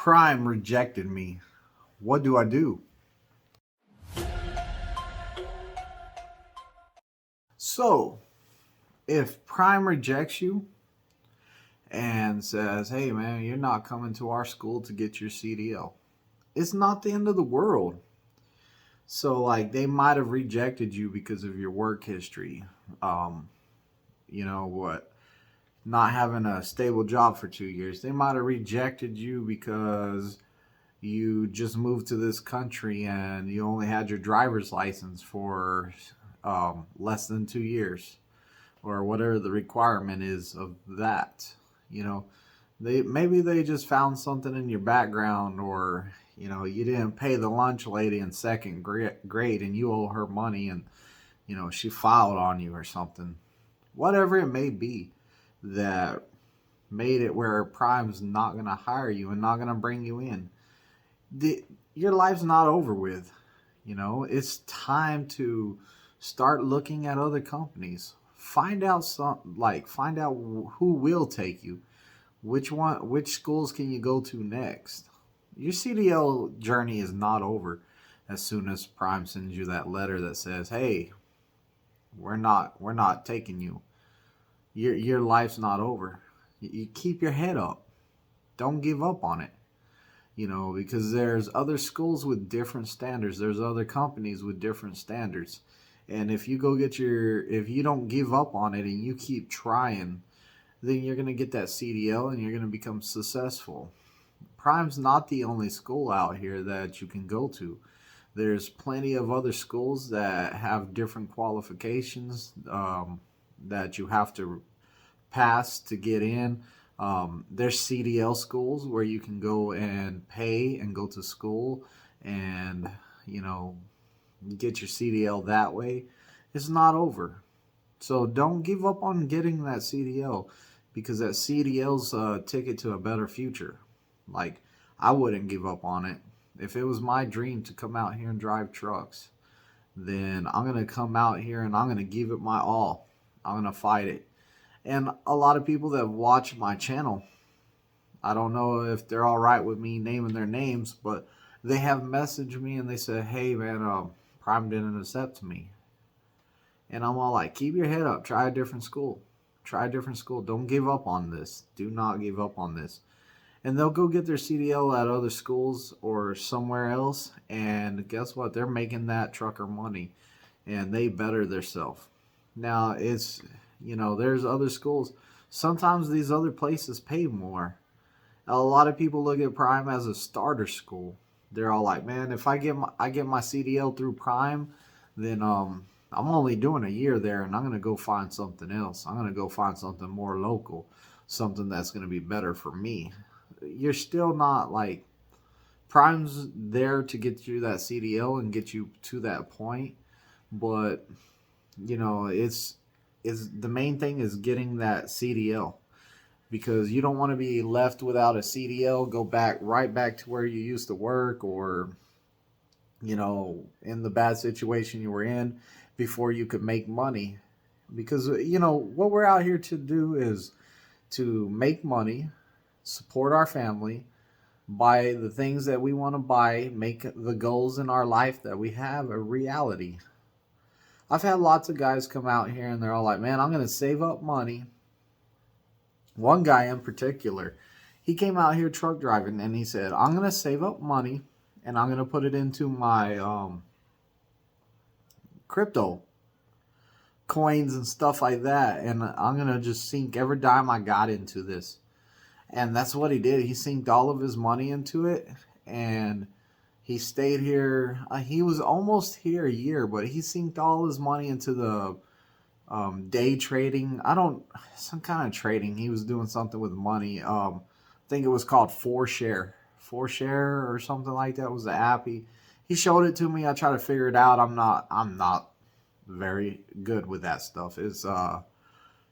Prime rejected me. What do I do? So, if Prime rejects you and says, hey man, you're not coming to our school to get your CDL, it's not the end of the world. So, like, they might have rejected you because of your work history. You know what? Not having a stable job for 2 years. They might have rejected you because you just moved to this country and you only had your driver's license for less than 2 years, or whatever the requirement is of that. You know, maybe they just found something in your background, or you didn't pay the lunch lady in second grade and you owe her money, and she filed on you or something. Whatever it may be that made it where Prime's not going to hire you and not going to bring you in. Your life's not over with. It's time to start looking at other companies. Find out who will take you. Which schools can you go to next? Your CDL journey is not over as soon as Prime sends you that letter that says, hey, we're not taking you. Your life's not over. You keep your head up. Don't give up on it. Because there's other schools with different standards. There's other companies with different standards. And if you don't give up on it and you keep trying, then you're going to get that CDL and you're going to become successful. Prime's not the only school out here that you can go to. There's plenty of other schools that have different qualifications that you have to pass to get in. There's CDL schools where you can go and pay and go to school and, get your CDL that way. It's not over. So don't give up on getting that CDL, because that CDL's a ticket to a better future. Like, I wouldn't give up on it. If it was my dream to come out here and drive trucks, then I'm going to come out here and I'm going to give it my all. I'm going to fight it. And a lot of people that watch my channel, I don't know if they're all right with me naming their names, but they have messaged me and they said, hey man, Prime didn't accept me. And I'm all like, keep your head up. Try a different school. Try a different school. Don't give up on this. Do not give up on this. And they'll go get their CDL at other schools or somewhere else. And guess what? They're making that trucker money. And they better themselves. Now, there's other schools. Sometimes these other places pay more. A lot of people look at Prime as a starter school. They're all like, man, if I get my CDL through Prime, then I'm only doing a year there and I'm going to go find something else. I'm going to go find something more local, something that's going to be better for me. You're still not like, Prime's there to get you that CDL and get you to that point. But, it's the main thing is getting that CDL, because you don't want to be left without a CDL, go right back to where you used to work, or in the bad situation you were in before you could make money. Because what we're out here to do is to make money, support our family, buy the things that we want to buy, make the goals in our life that we have a reality. I've had lots of guys come out here and they're all like, man, I'm going to save up money. One guy in particular, he came out here truck driving and he said, I'm going to save up money and I'm going to put it into my crypto coins and stuff like that. And I'm going to just sink every dime I got into this. And that's what he did. He sinked all of his money into it. And he stayed here. He was almost here a year, but he sinked all his money into the day trading. Some kind of trading. He was doing something with money. I think it was called 4Share or something like that was the app. He showed it to me. I tried to figure it out. I'm not very good with that stuff. It's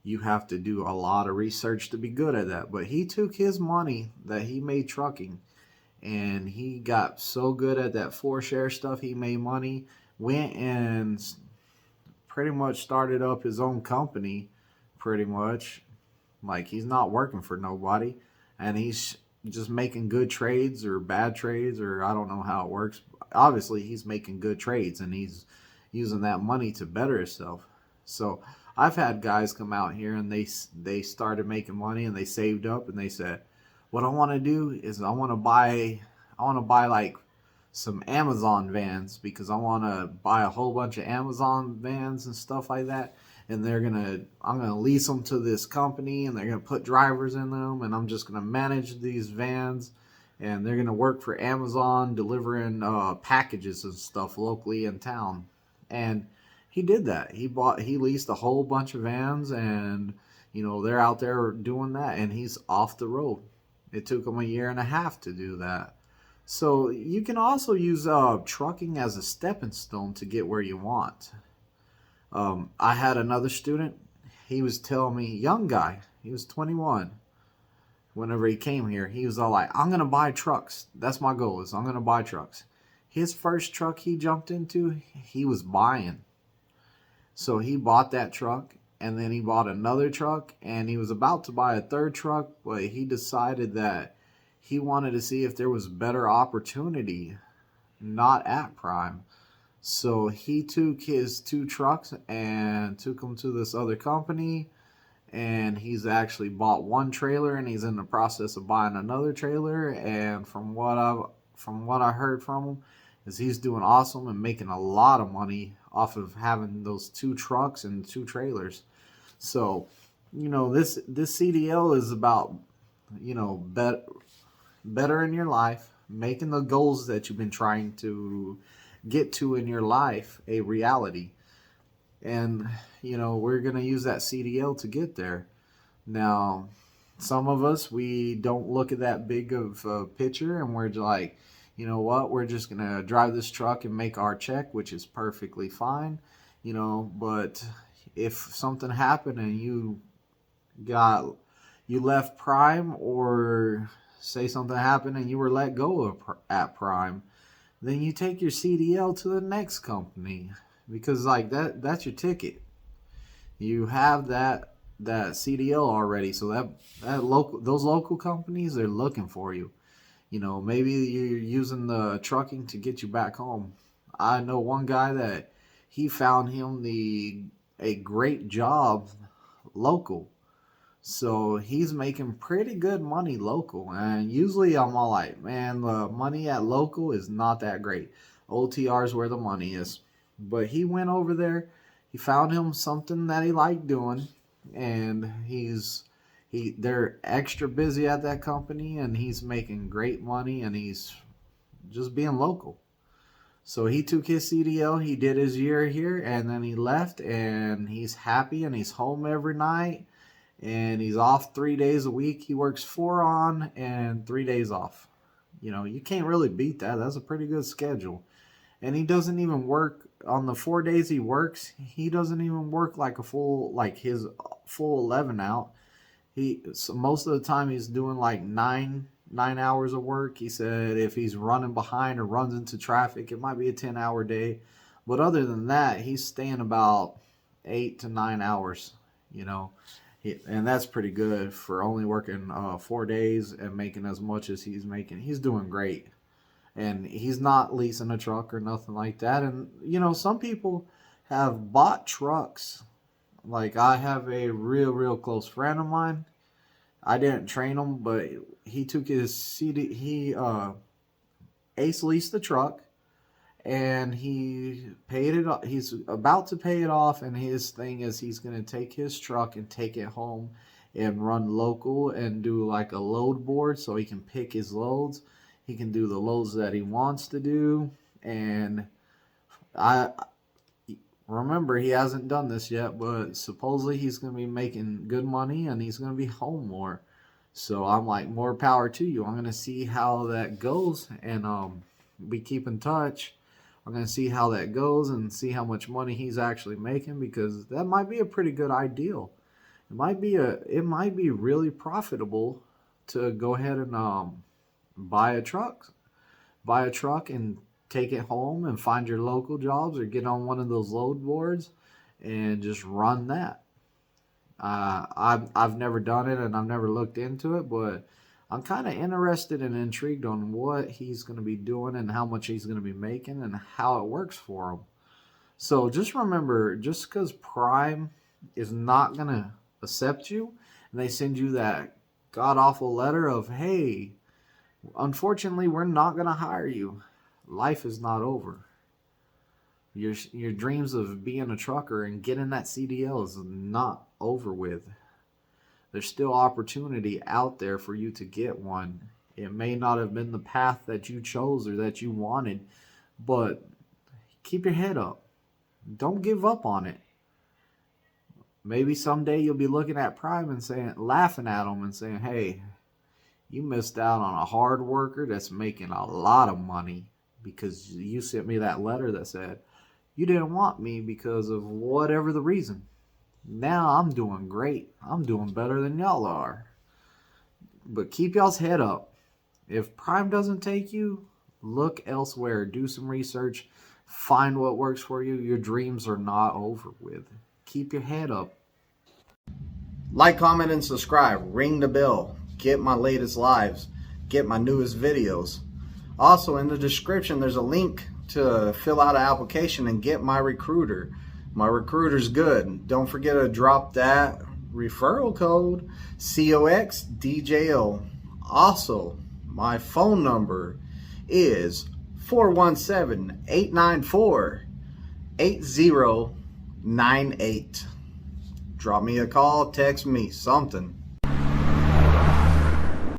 you have to do a lot of research to be good at that. But he took his money that he made trucking and he got so good at that 4Share stuff. He made money, went and pretty much started up his own company, pretty much. Like, he's not working for nobody, and he's just making good trades or bad trades, or I don't know how it works. Obviously, he's making good trades and he's using that money to better himself. So I've had guys come out here and they started making money and they saved up and they said, what I want to do is I want to buy like some Amazon vans, because I want to buy a whole bunch of Amazon vans and stuff like that. And I'm gonna lease them to this company, and they're gonna put drivers in them, and I'm just gonna manage these vans, and they're gonna work for Amazon delivering packages and stuff locally in town. And he did that. He leased a whole bunch of vans, and they're out there doing that, and he's off the road. It took him a year and a half to do that. So you can also use trucking as a stepping stone to get where you want. I had another student. He was telling me, young guy, he was 21. Whenever he came here, he was all like, I'm going to buy trucks. That's my goal, is I'm going to buy trucks. His first truck he jumped into, he was buying. So he bought that truck, and then he bought another truck, and he was about to buy a third truck, but he decided that he wanted to see if there was better opportunity not at Prime. So he took his 2 trucks and took them to this other company, and he's actually bought 1 trailer, and he's in the process of buying another trailer. And from what I heard from him, is he's doing awesome and making a lot of money off of having those 2 trucks and 2 trailers. So, this CDL is about, better in your life, making the goals that you've been trying to get to in your life a reality. And we're going to use that CDL to get there. Now, some of us, we don't look at that big of a picture, and we're like, you know what, we're just going to drive this truck and make our check, which is perfectly fine. But if something happened and you left Prime, or say something happened and you were let go at Prime, then you take your CDL to the next company, because like that's your ticket. You have that CDL already, so those local companies, they're looking for you. Maybe you're using the trucking to get you back home. I know one guy that he found him a great job local. So he's making pretty good money local. And usually I'm all like, man, the money at local is not that great. OTR is where the money is. But he went over there. He found him something that he liked doing. And they're extra busy at that company. And he's making great money. And he's just being local. So he took his CDL. He did his year here. And then he left. And he's happy. And he's home every night. And he's off 3 days a week. He works 4 on and 3 days off. You can't really beat that. That's a pretty good schedule. And he doesn't even work on the 4 days he works. He doesn't even work like his full 11 out. So most of the time he's doing like 9 hours of work. He said if he's running behind or runs into traffic, it might be a 10-hour day. But other than that, he's staying about 8 to 9 hours, and that's pretty good for only working 4 days and making as much as he's making. He's doing great. And he's not leasing a truck or nothing like that. And, some people have bought trucks. Like, I have a real close friend of mine. I didn't train him, but he took his ace leased the truck. And he paid it off. He's about to pay it off, and his thing is he's going to take his truck and take it home and run local and do like a load board so he can pick his loads. He can do the loads that he wants to do. And I remember, he hasn't done this yet, but supposedly he's going to be making good money and he's going to be home more. So I'm like, more power to you. I'm going to see how that goes, and we keep in touch. I'm going to see how that goes and see how much money he's actually making, because that might be a pretty good ideal. It might be really profitable to go ahead and buy a truck and take it home and find your local jobs, or get on one of those load boards and just run that. I've never done it and I've never looked into it, but I'm kind of interested and intrigued on what he's going to be doing and how much he's going to be making and how it works for him. So just remember, just because Prime is not going to accept you and they send you that god-awful letter of, hey, unfortunately, we're not going to hire you. Life is not over. Your dreams of being a trucker and getting that CDL is not over with. There's still opportunity out there for you to get one. It may not have been the path that you chose or that you wanted, but keep your head up. Don't give up on it. Maybe someday you'll be looking at Prime and laughing at them and saying, hey, you missed out on a hard worker that's making a lot of money because you sent me that letter that said you didn't want me because of whatever the reason. Now I'm doing great. I'm doing better than y'all are. But keep y'all's head up. If Prime doesn't take you, look elsewhere. Do some research. Find what works for you. Your dreams are not over with. Keep your head up. Like, comment, and subscribe. Ring the bell. Get my latest lives. Get my newest videos. Also, in the description, there's a link to fill out an application and get my recruiter. My recruiter's good. Don't forget to drop that referral code, COXDJO. Also, my phone number is 417-894-8098. Drop me a call, text me, something.